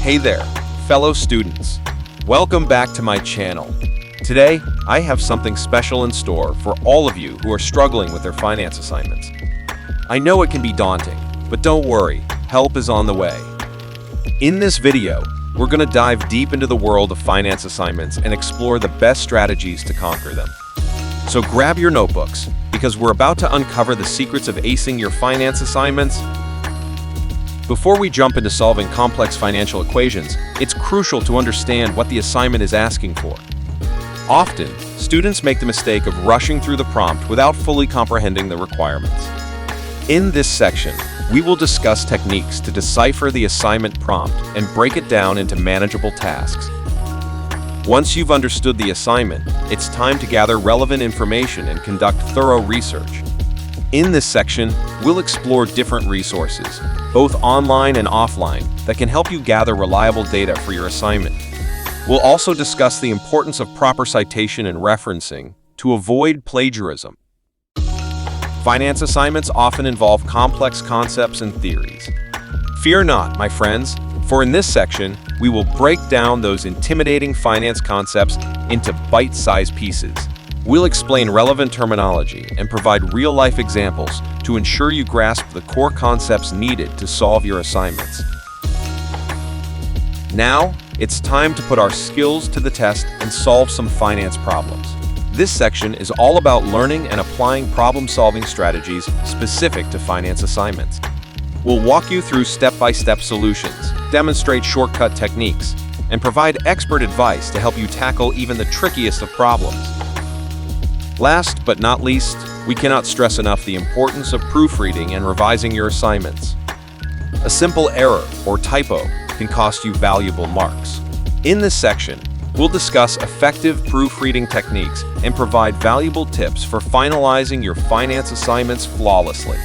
Hey there, fellow students. Welcome back to my channel. Today, I have something special in store for all of you who are struggling with their finance assignments. I know it can be daunting, but don't worry, help is on the way. In this video, we're going to dive deep into the world of finance assignments and explore the best strategies to conquer them. So grab your notebooks, because we're about to uncover the secrets of acing your finance assignments. Before we jump into solving complex financial equations, it's crucial to understand what the assignment is asking for. Often, students make the mistake of rushing through the prompt without fully comprehending the requirements. In this section, we will discuss techniques to decipher the assignment prompt and break it down into manageable tasks. Once you've understood the assignment, it's time to gather relevant information and conduct thorough research. In this section, we'll explore different resources, both online and offline, that can help you gather reliable data for your assignment. We'll also discuss the importance of proper citation and referencing to avoid plagiarism. Finance assignments often involve complex concepts and theories. Fear not, my friends, for in this section, we will break down those intimidating finance concepts into bite-sized pieces. We'll explain relevant terminology and provide real-life examples to ensure you grasp the core concepts needed to solve your assignments. Now, it's time to put our skills to the test and solve some finance problems. This section is all about learning and applying problem-solving strategies specific to finance assignments. We'll walk you through step-by-step solutions, demonstrate shortcut techniques, and provide expert advice to help you tackle even the trickiest of problems. Last but not least, we cannot stress enough the importance of proofreading and revising your assignments. A simple error or typo can cost you valuable marks. In this section, we'll discuss effective proofreading techniques and provide valuable tips for finalizing your finance assignments flawlessly.